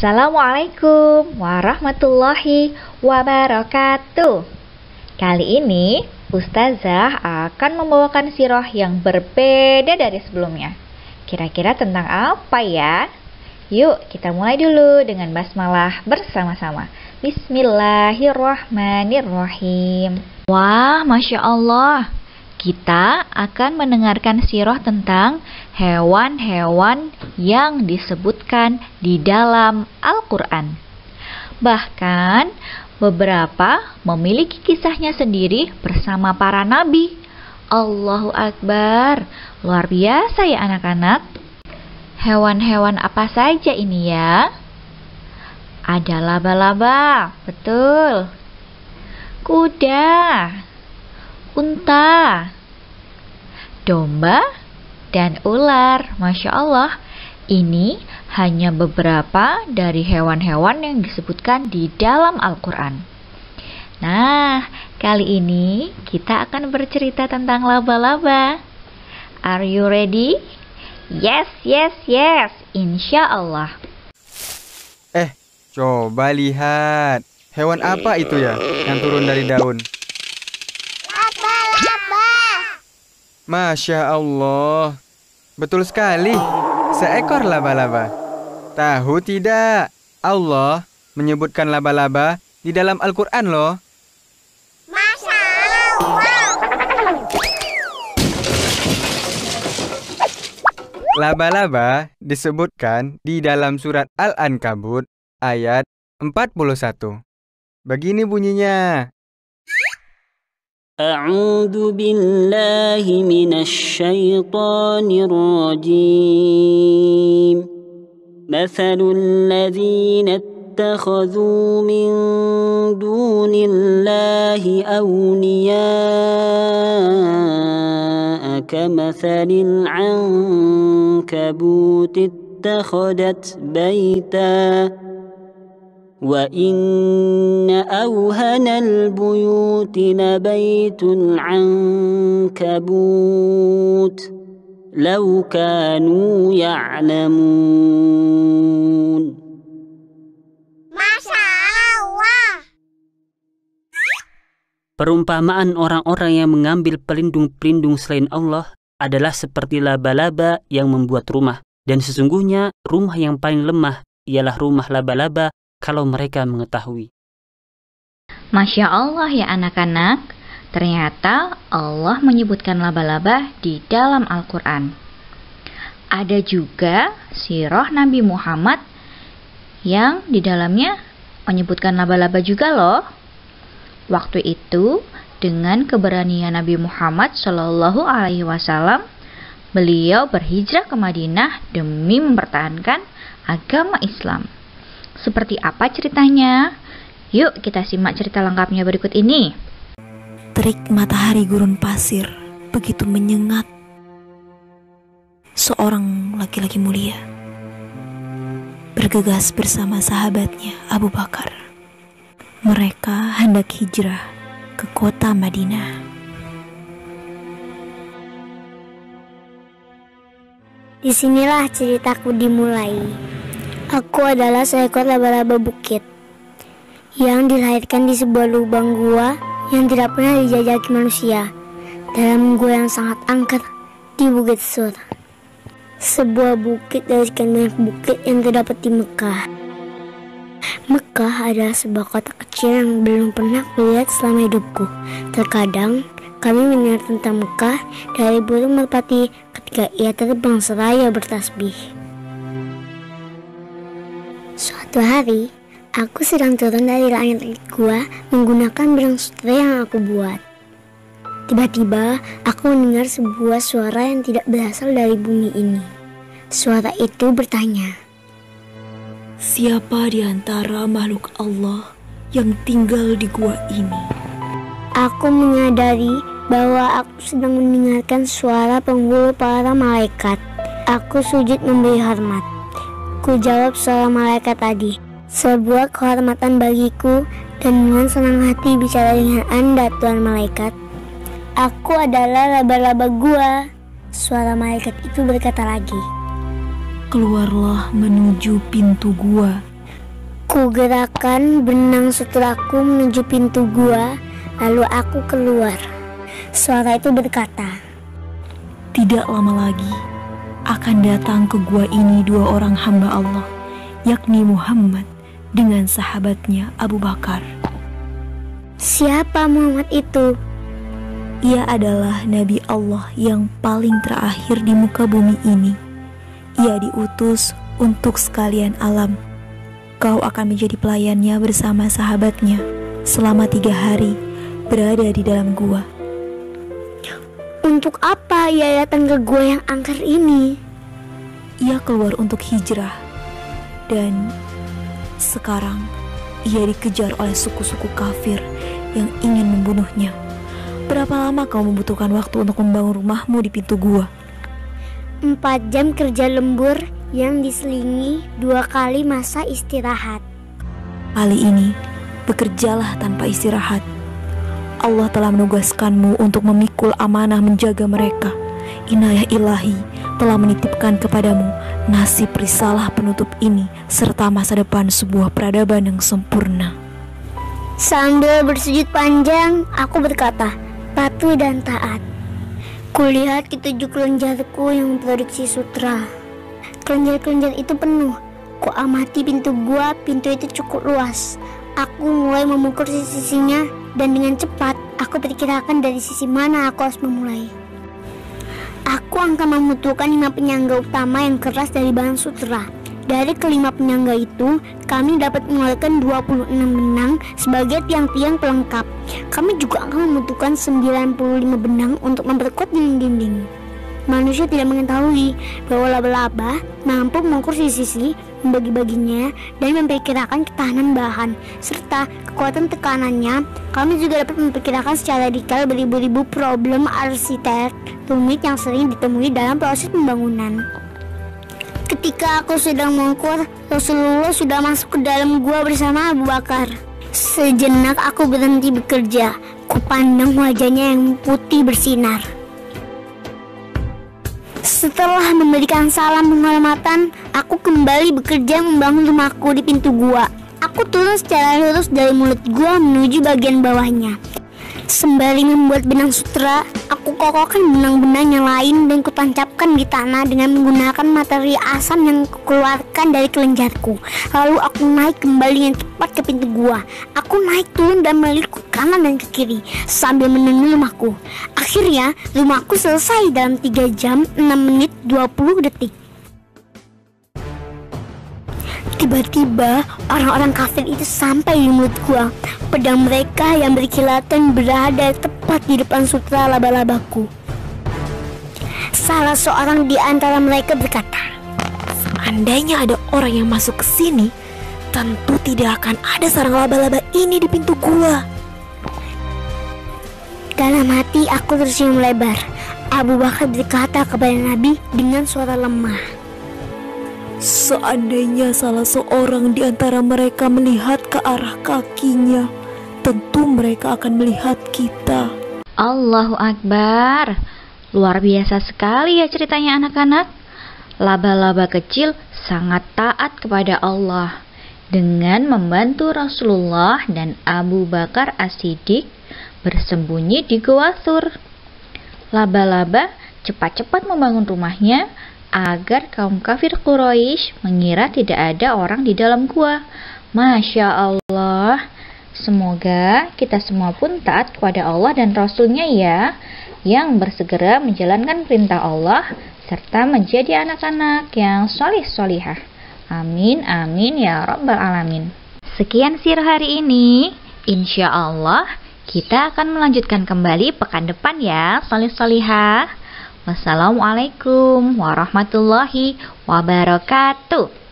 Assalamualaikum warahmatullahi wabarakatuh. Kali ini Ustazah akan membawakan sirah yang berbeda dari sebelumnya. Kira-kira tentang apa ya? Yuk kita mulai dulu dengan basmalah bersama-sama. Bismillahirrahmanirrahim. Wah, Masya Allah. Kita akan mendengarkan sirah tentang hewan-hewan yang disebutkan di dalam Al-Quran. Bahkan beberapa memiliki kisahnya sendiri bersama para nabi. Allahu Akbar, luar biasa ya anak-anak. Hewan-hewan apa saja ini ya? Ada laba-laba, betul. Kuda, unta, domba, dan ular. Masya Allah, ini hanya beberapa dari hewan-hewan yang disebutkan di dalam Al-Quran. Nah, kali ini kita akan bercerita tentang laba-laba. Are you ready? Yes, yes, yes, insya Allah. Coba lihat. Hewan apa itu ya yang turun dari daun? Masya Allah, betul sekali, seekor laba-laba. Tahu tidak, Allah menyebutkan laba-laba di dalam Al-Quran loh. Masya Allah. Laba-laba disebutkan di dalam surat Al-Ankabut ayat 41. Begini bunyinya. أعوذ بالله من الشيطان الرجيم مثل الذين اتخذوا من دون الله أولياء كمثل العنكبوت اتخذت بيتا وَإِنَّ أَوْهَنَ الْبُيُوتِ لَبَيْتُ الْعَنكَبُوتِ لَوْ كَانُوا يَعْلَمُونَ. Masya Allah. Perumpamaan orang-orang yang mengambil pelindung-pelindung selain Allah adalah seperti laba-laba yang membuat rumah. Dan sesungguhnya rumah yang paling lemah ialah rumah laba-laba kalau mereka mengetahui. Masya Allah ya anak-anak, ternyata Allah menyebutkan laba-laba di dalam Al-Quran. Ada juga sirah Nabi Muhammad yang di dalamnya menyebutkan laba-laba juga loh. Waktu itu dengan keberanian Nabi Muhammad SAW, beliau berhijrah ke Madinah demi mempertahankan agama Islam. Seperti apa ceritanya? Yuk kita simak cerita lengkapnya berikut ini. Terik matahari gurun pasir begitu menyengat. Seorang laki-laki mulia bergegas bersama sahabatnya Abu Bakar. Mereka hendak hijrah ke kota Madinah. Disinilah ceritaku dimulai. Aku adalah seekor laba-laba bukit yang dilahirkan di sebuah lubang gua yang tidak pernah dijajaki manusia, dalam gua yang sangat angker di Bukit Sur, sebuah bukit dari sekian banyak bukit yang terdapat di Mekah. Mekah adalah sebuah kota kecil yang belum pernah kulihat selama hidupku. Terkadang kami mendengar tentang Mekah dari burung merpati ketika ia terbang seraya bertasbih. Suatu hari, aku sedang turun dari langit gua menggunakan benang sutra yang aku buat. Tiba-tiba, aku mendengar sebuah suara yang tidak berasal dari bumi ini. Suara itu bertanya, Siapa di antara makhluk Allah yang tinggal di gua ini? aku menyadari bahwa aku sedang mendengarkan suara penghulu para malaikat. Aku sujud memberi hormat. Ku jawab suara malaikat tadi. Sebuah kehormatan bagiku dan dengan senang hati bicara dengan Anda, Tuan Malaikat. Aku adalah laba-laba gua. Suara malaikat itu berkata lagi. Keluarlah menuju pintu gua Ku gerakan benang suteraku menuju pintu gua, lalu aku keluar. Suara itu berkata, Tidak lama lagi akan datang ke gua ini 2 orang hamba Allah, yakni Muhammad dengan sahabatnya Abu Bakar. Siapa Muhammad itu? Ia adalah Nabi Allah yang paling terakhir di muka bumi ini. Ia diutus untuk sekalian alam. Kau akan menjadi pelayannya bersama sahabatnya selama 3 hari berada di dalam gua. Untuk apa ia datang ke gua yang angker ini? Ia keluar untuk hijrah, dan sekarang ia dikejar oleh suku-suku kafir yang ingin membunuhnya. Berapa lama kau membutuhkan waktu untuk membangun rumahmu di pintu gua? 4 jam kerja lembur yang diselingi 2 kali masa istirahat. Kali ini, bekerjalah tanpa istirahat. Allah telah menugaskanmu untuk memikul amanah menjaga mereka. Inayah ilahi telah menitipkan kepadamu nasib risalah penutup ini serta masa depan sebuah peradaban yang sempurna. Sambil bersujud panjang, aku berkata, patuh dan taat. Kulihat ketujuh kelenjarku yang memproduksi sutra. Kelenjar-kelenjar itu penuh. Ku amati pintu gua, pintu itu cukup luas. Aku mulai memukul sisi-sisinya, dan dengan cepat aku perkirakan dari sisi mana aku harus memulai. Aku akan membutuhkan 5 penyangga utama yang keras dari bahan sutra. Dari kelima penyangga itu, kami dapat mengeluarkan 26 benang sebagai tiang-tiang pelengkap. Kami juga akan membutuhkan 95 benang untuk memperkuat dinding-dinding. Manusia tidak mengetahui bahwa laba-laba mampu mengukur sisi-sisi, membagi-baginya, dan memperkirakan ketahanan bahan, serta kekuatan tekanannya. Kami juga dapat memperkirakan secara detail beribu-ribu problem arsitek rumit yang sering ditemui dalam proses pembangunan. Ketika aku sedang mengukur, Rasulullah sudah masuk ke dalam gua bersama Abu Bakar. Sejenak aku berhenti bekerja. Kupandang wajahnya yang putih bersinar. Setelah memberikan salam penghormatan, aku kembali bekerja membangun rumahku di pintu gua. Aku turun secara lurus dari mulut gua menuju bagian bawahnya. Sembari membuat benang sutra, aku kokohkan benang-benang yang lain dan kutancapkan di tanah dengan menggunakan materi asam yang kukeluarkan dari kelenjarku. Lalu aku naik kembali dengan cepat ke pintu gua. Aku naik turun dan melirik ke kanan dan ke kiri sambil menenun rumahku. Akhirnya rumahku selesai dalam 3 jam 6 menit 20 detik. Tiba-tiba orang-orang kafir itu sampai di mulut gua. Pedang mereka yang berkilatan berada tepat di depan sutra laba-labaku. Salah seorang di antara mereka berkata, Seandainya ada orang yang masuk ke sini, tentu tidak akan ada sarang laba-laba ini di pintu gua. Dalam hati aku tersenyum lebar. Abu Bakar berkata kepada Nabi dengan suara lemah, Seandainya salah seorang di antara mereka melihat ke arah kakinya, tentu mereka akan melihat kita. Allahu Akbar. Luar biasa sekali ya ceritanya anak-anak. Laba-laba kecil sangat taat kepada Allah dengan membantu Rasulullah dan Abu Bakar As-Siddiq bersembunyi di Gua Tsur. Laba-laba cepat-cepat membangun rumahnya agar kaum kafir Quraisy mengira tidak ada orang di dalam gua. Masya Allah. Semoga kita semua pun taat kepada Allah dan Rasulnya ya, yang bersegera menjalankan perintah Allah serta menjadi anak-anak yang solih-solihah. Amin, amin ya rabbal alamin. Sekian sirah hari ini. Insya Allah kita akan melanjutkan kembali pekan depan ya, solih-solihah. Wassalamualaikum warahmatullahi wabarakatuh.